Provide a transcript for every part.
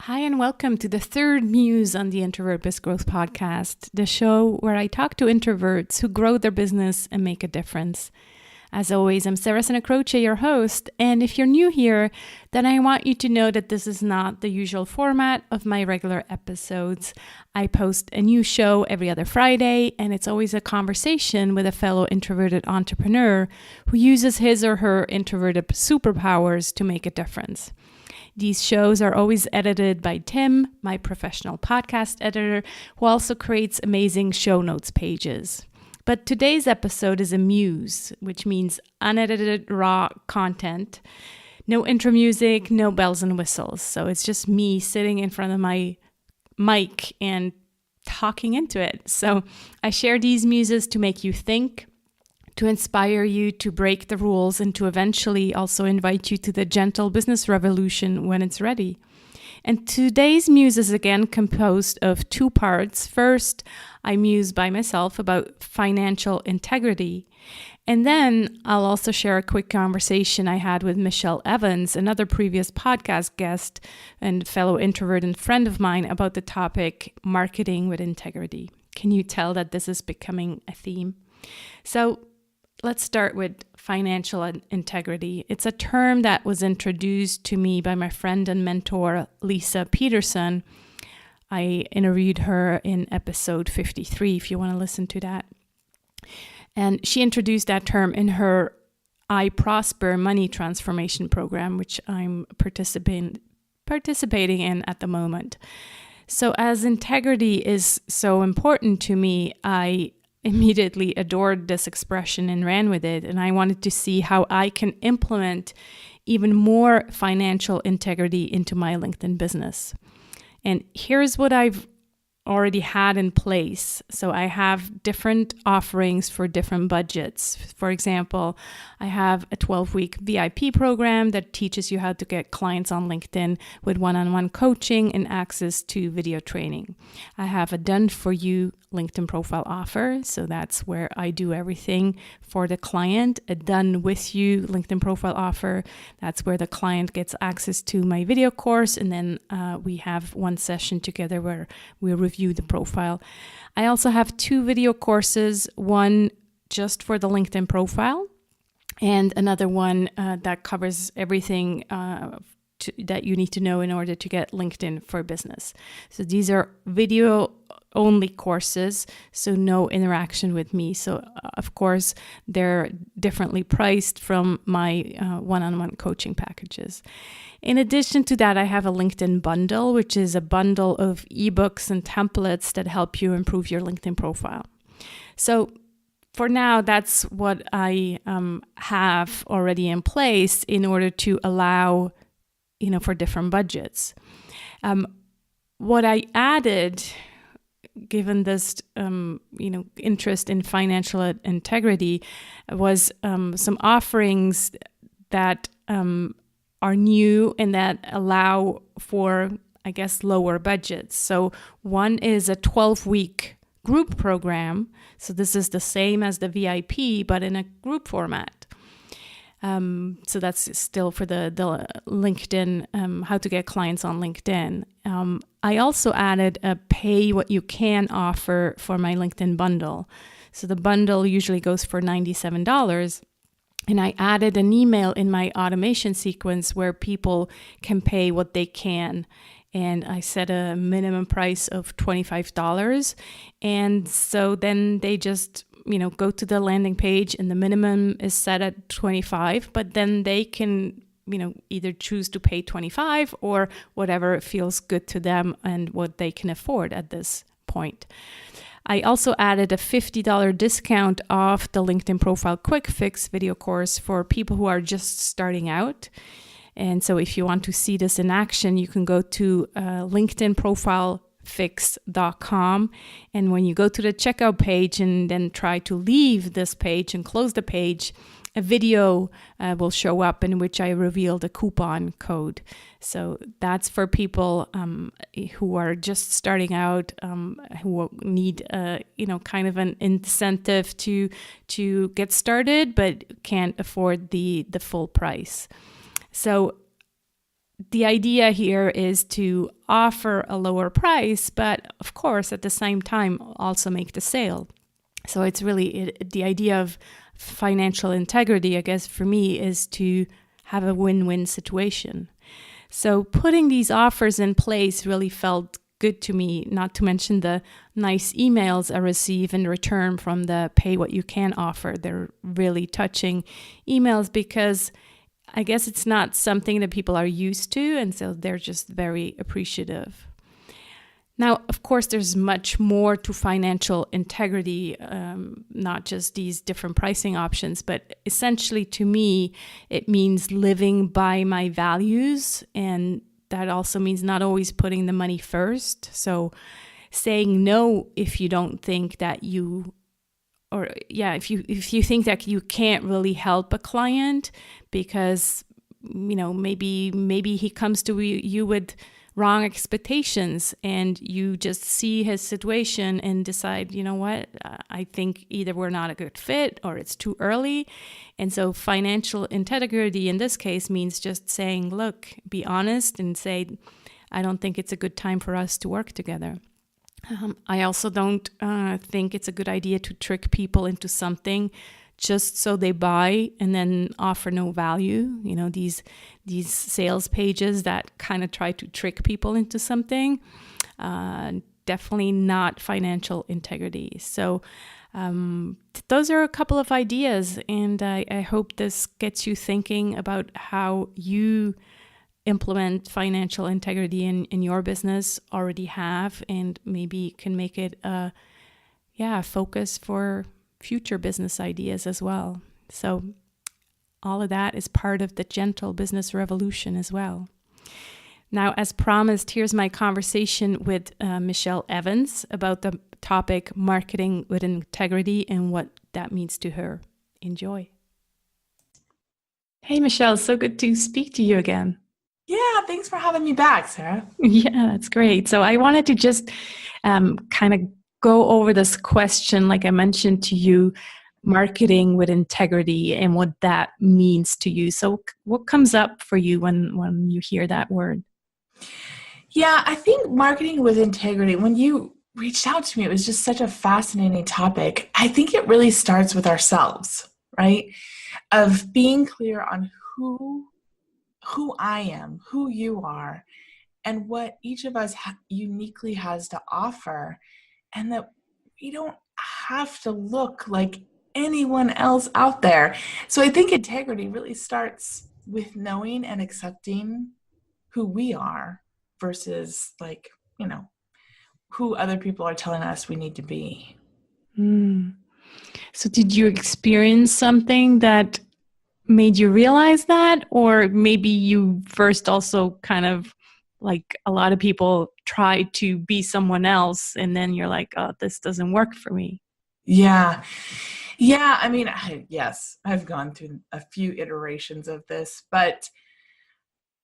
Hi, and welcome to the third Muse on the Introvert Biz Growth podcast, the show where I talk to introverts who grow their business and make a difference. As always, I'm Sarah Santacroce, your host, and if you're new here, then I want you to know that this is not the usual format of my regular episodes. I post a new show every other Friday, and it's always a conversation with a fellow introverted entrepreneur who uses his or her introverted superpowers to make a difference. These shows are always edited by Tim, my professional podcast editor, who also creates amazing show notes pages. But today's episode is a muse, which means unedited raw content. No intro music, no bells and whistles. So it's just me sitting in front of my mic and talking into it. So I share these muses to make you think, to inspire you to break the rules, and to eventually also invite you to the gentle business revolution when it's ready. And today's muse is again composed of two parts. First, I muse by myself about financial integrity. And then I'll also share a quick conversation I had with Michelle Evans, another previous podcast guest and fellow introvert and friend of mine, about the topic marketing with integrity. Can you tell that this is becoming a theme? So let's start with financial integrity. It's a term that was introduced to me by my friend and mentor, Lisa Peterson. I interviewed her in episode 53, if you want to listen to that. And she introduced that term in her I Prosper Money Transformation program, which I'm participating in at the moment. So as integrity is so important to me, I immediately adored this expression and ran with it. And I wanted to see how I can implement even more financial integrity into my LinkedIn business. And here's what I've already had in place. So I have different offerings for different budgets. For example, I have a 12-week VIP program that teaches you how to get clients on LinkedIn with one-on-one coaching and access to video training. I have a done-for-you LinkedIn profile offer. So that's where I do everything for the client. A done-with-you LinkedIn profile offer. That's where the client gets access to my video course. And then we have one session together where we review the profile. I also have two video courses, one just for the LinkedIn profile and another one that covers everything that you need to know in order to get LinkedIn for business. So these are video only courses, so no interaction with me. So of course, they're differently priced from my one-on-one coaching packages. In addition to that, I have a LinkedIn bundle, which is a bundle of ebooks and templates that help you improve your LinkedIn profile. So for now, that's what I have already in place in order to allow, for different budgets. What I added, given this, interest in financial integrity, was some offerings that are new and that allow for, lower budgets. So one is a 12-week group program. So this is the same as the VIP, but in a group format. So that's still for the LinkedIn, how to get clients on LinkedIn. I also added a pay what you can offer for my LinkedIn bundle. So the bundle usually goes for $97. And I added an email in my automation sequence where people can pay what they can. And I set a minimum price of $25. And so then they just go to the landing page and the minimum is set at 25, but then they can, either choose to pay 25 or whatever feels good to them and what they can afford at this point. I also added a $50 discount off the LinkedIn Profile Quick Fix video course for people who are just starting out. And so if you want to see this in action, you can go to LinkedInprofilefix.com. And when you go to the checkout page and then try to leave this page and close the page, a video will show up in which I reveal the coupon code. So that's for people who are just starting out, who need kind of an incentive to get started, but can't afford the full price. So the idea here is to offer a lower price, but of course, at the same time, also make the sale. So it's really the idea of financial integrity, I guess, for me, is to have a win-win situation. So putting these offers in place really felt good to me, not to mention the nice emails I receive in return from the pay what you can offer. They're really touching emails because I guess it's not something that people are used to, and so they're just very appreciative. Now, of course, there's much more to financial integrity, not just these different pricing options, but essentially to me, it means living by my values, and that also means not always putting the money first. So saying no if you don't think that if you think that you can't really help a client because, maybe he comes to you with wrong expectations and you just see his situation and decide, you know what, I think either we're not a good fit or it's too early. And so financial integrity in this case means just saying, look, be honest and say, I don't think it's a good time for us to work together. I also don't think it's a good idea to trick people into something just so they buy and then offer no value. These sales pages that kind of try to trick people into something, definitely not financial integrity. So those are a couple of ideas, and I hope this gets you thinking about how you implement financial integrity in your business, already have, and maybe can make it a focus for future business ideas as well. So all of that is part of the gentle business revolution as well. Now, as promised, here's my conversation with Michelle Evans about the topic marketing with integrity and what that means to her. Enjoy. Hey, Michelle, so good to speak to you again. Yeah, thanks for having me back, Sarah. Yeah, that's great. So I wanted to just kind of go over this question, like I mentioned to you, marketing with integrity and what that means to you. So what comes up for you when you hear that word? Yeah, I think marketing with integrity, when you reached out to me, it was just such a fascinating topic. I think it really starts with ourselves, right? Of being clear on who I am, who you are, and what each of us uniquely has to offer, and that we don't have to look like anyone else out there. So I think integrity really starts with knowing and accepting who we are versus who other people are telling us we need to be. So did you experience something that made you realize that? Or maybe you first also kind of, like a lot of people, try to be someone else and then you're like, oh, this doesn't work for me. Yeah. I mean, yes, I've gone through a few iterations of this, but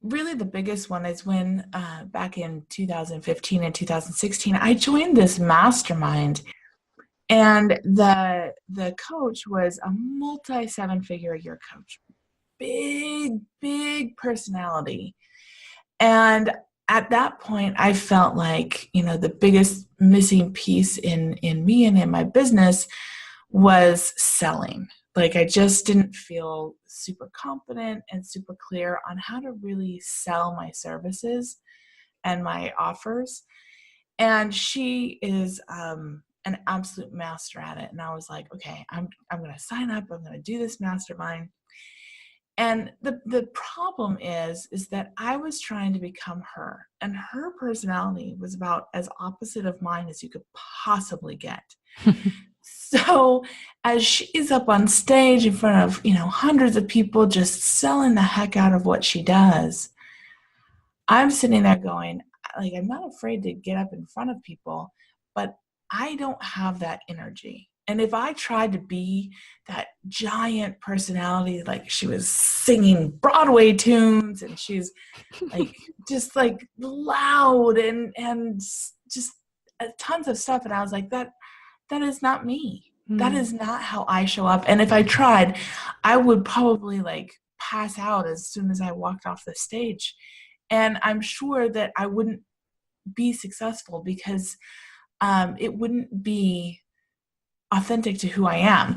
really the biggest one is when back in 2015 and 2016, I joined this mastermind, and the coach was a multi-7-figure-a-year coach, big personality. And at that point, I felt like, the biggest missing piece in me and in my business was selling. Like, I just didn't feel super confident and super clear on how to really sell my services and my offers. And she is an absolute master at it. And I was like, okay, I'm going to sign up. I'm going to do this mastermind. And the problem is that I was trying to become her, and her personality was about as opposite of mine as you could possibly get. So as she's up on stage in front of, hundreds of people just selling the heck out of what she does, I'm sitting there going, like, I'm not afraid to get up in front of people, but I don't have that energy. And if I tried to be that giant personality, like she was singing Broadway tunes and she's like just like loud and just tons of stuff, and I was like, that is not me. That is not how I show up. And if I tried, I would probably like pass out as soon as I walked off the stage. And I'm sure that I wouldn't be successful because it wouldn't be authentic to who I am.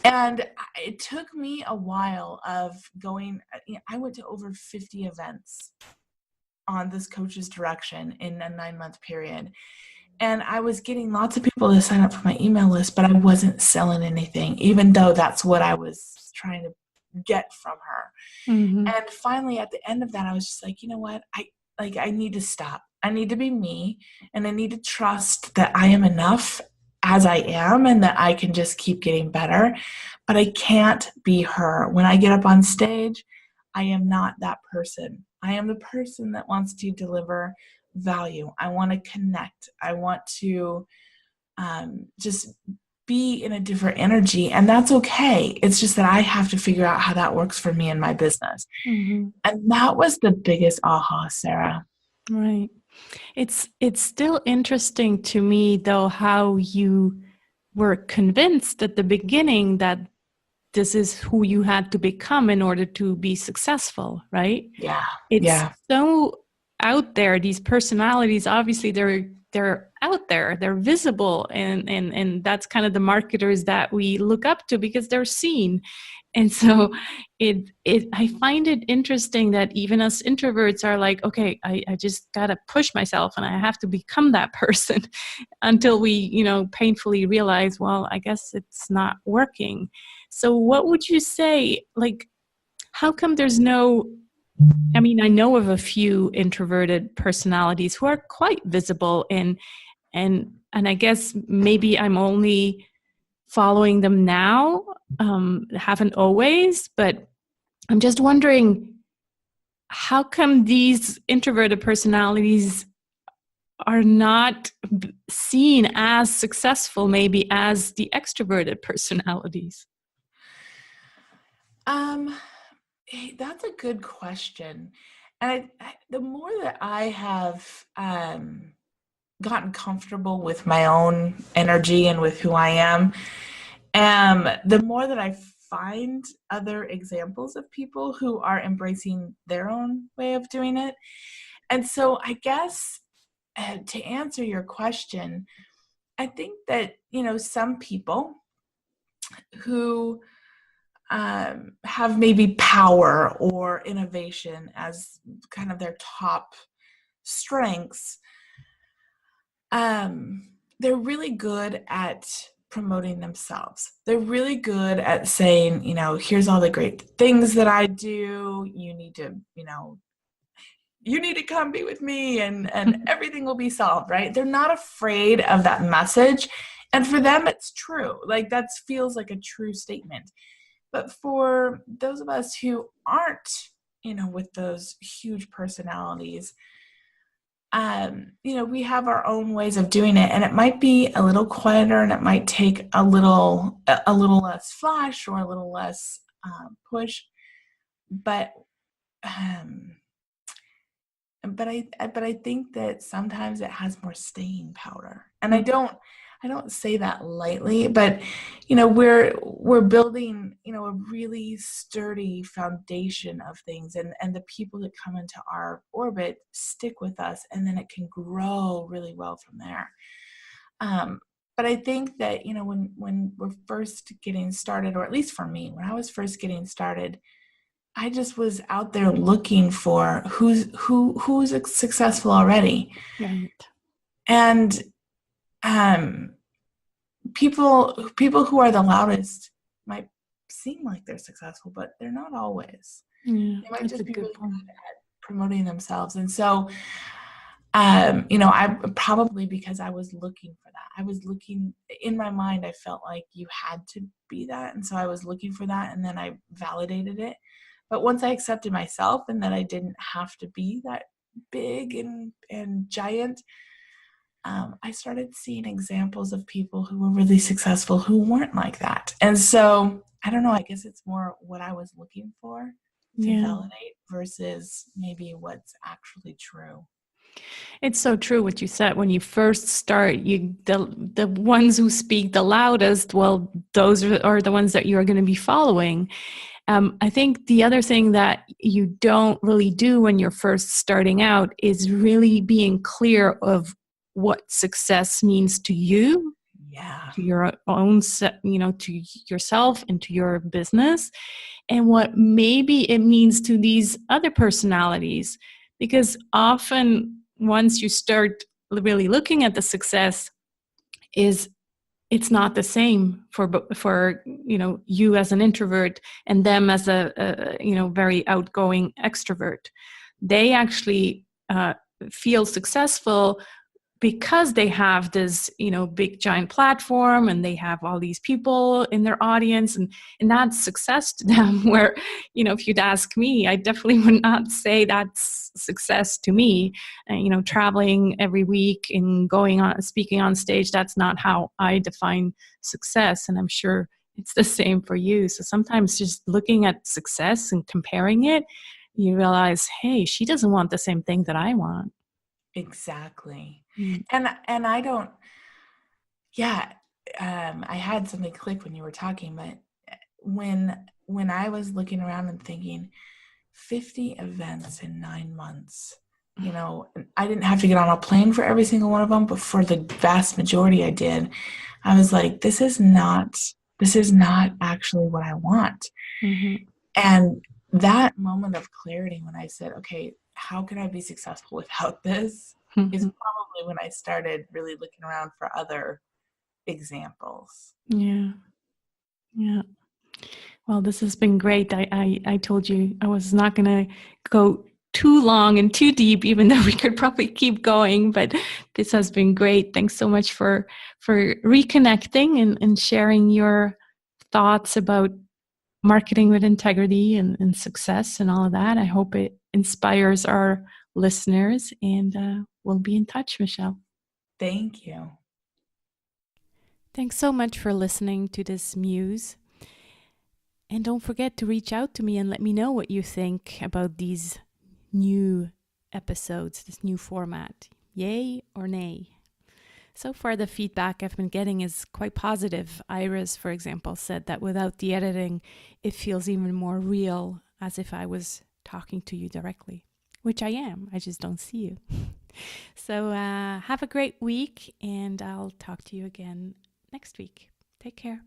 And it took me a while of going, I went to over 50 events on this coach's direction in a 9-month period. And I was getting lots of people to sign up for my email list, but I wasn't selling anything, even though that's what I was trying to get from her. Mm-hmm. And finally, at the end of that, I was just like, you know what? I need to stop. I need to be me, and I need to trust that I am enough as I am and that I can just keep getting better. But I can't be her. When I get up on stage, I am not that person. I am the person that wants to deliver value. I want to connect. I want to just be in a different energy, and that's okay. It's just that I have to figure out how that works for me and my business. Mm-hmm. And that was the biggest aha, Sarah. Right. It's still interesting to me, though, how you were convinced at the beginning that this is who you had to become in order to be successful, right? Yeah. It's so out there. These personalities, obviously, they're out there, they're visible, and that's kind of the marketers that we look up to because they're seen. And so I find it interesting that even us introverts are like, okay, I just gotta push myself and I have to become that person until we, painfully realize, well, I guess it's not working. So what would you say, like, how come there's no, I mean, I know of a few introverted personalities who are quite visible, and I guess maybe I'm only following them now, haven't always, but I'm just wondering, how come these introverted personalities are not seen as successful maybe as the extroverted personalities? That's a good question. And the more that I have gotten comfortable with my own energy and with who I am, the more that I find other examples of people who are embracing their own way of doing it. And so I guess to answer your question, I think that, some people who have maybe power or innovation as kind of their top strengths, they're really good at promoting themselves. They're really good at saying, here's all the great things that I do. You need to, you need to come be with me, and everything will be solved, right? They're not afraid of that message. And for them, it's true. Like, that feels like a true statement. But for those of us who aren't, with those huge personalities, we have our own ways of doing it, and it might be a little quieter, and it might take a little less flash or a little less push, but I think that sometimes it has more staying power, and I don't say that lightly, but we're building a really sturdy foundation of things, and the people that come into our orbit stick with us, and then it can grow really well from there. But I think that when we're first getting started, or at least for me, when I was first getting started, I just was out there looking for who's successful already, Right. and people who are the loudest might seem like they're successful, but they're not always. Yeah, they might just be really point. good at promoting themselves. And so, I probably, because I was looking for that, I was looking in my mind, I felt like you had to be that. And so I was looking for that, and then I validated it. But once I accepted myself and that I didn't have to be that big and giant, I started seeing examples of people who were really successful who weren't like that. And so, I don't know, I guess it's more what I was looking for to validate versus maybe what's actually true. It's so true what you said. When you first start, the ones who speak the loudest, well, those are the ones that you're going to be following. I think the other thing that you don't really do when you're first starting out is really being clear of what success means to you, to your own, to yourself and to your business, and what maybe it means to these other personalities. Because often once you start really looking at the success, it's not the same for you as an introvert and them as a very outgoing extrovert. They actually feel successful because they have this, big giant platform, and they have all these people in their audience, and that's success to them. Where, if you'd ask me, I definitely would not say that's success to me. Traveling every week and speaking on stage, that's not how I define success. And I'm sure it's the same for you. So sometimes just looking at success and comparing it, you realize, hey, she doesn't want the same thing that I want. Exactly. Mm. And I don't, I had something click when you were talking, but when I was looking around and thinking 50 events in 9 months, I didn't have to get on a plane for every single one of them, but for the vast majority I did. I was like, this is not actually what I want. Mm-hmm. And that moment of clarity when I said, okay, how can I be successful without this, is probably when I started really looking around for other examples. Yeah. Well, this has been great. I told you I was not going to go too long and too deep, even though we could probably keep going, but this has been great. Thanks so much for reconnecting and sharing your thoughts about marketing with integrity and success and all of that. I hope it inspires our listeners, and we'll be in touch, Michelle. Thank you. Thanks so much for listening to this Muse. And don't forget to reach out to me and let me know what you think about these new episodes, this new format. Yay or nay? So far, the feedback I've been getting is quite positive. Iris, for example, said that without the editing, it feels even more real, as if I was talking to you directly, which I am. I just don't see you. So have a great week, and I'll talk to you again next week. Take care.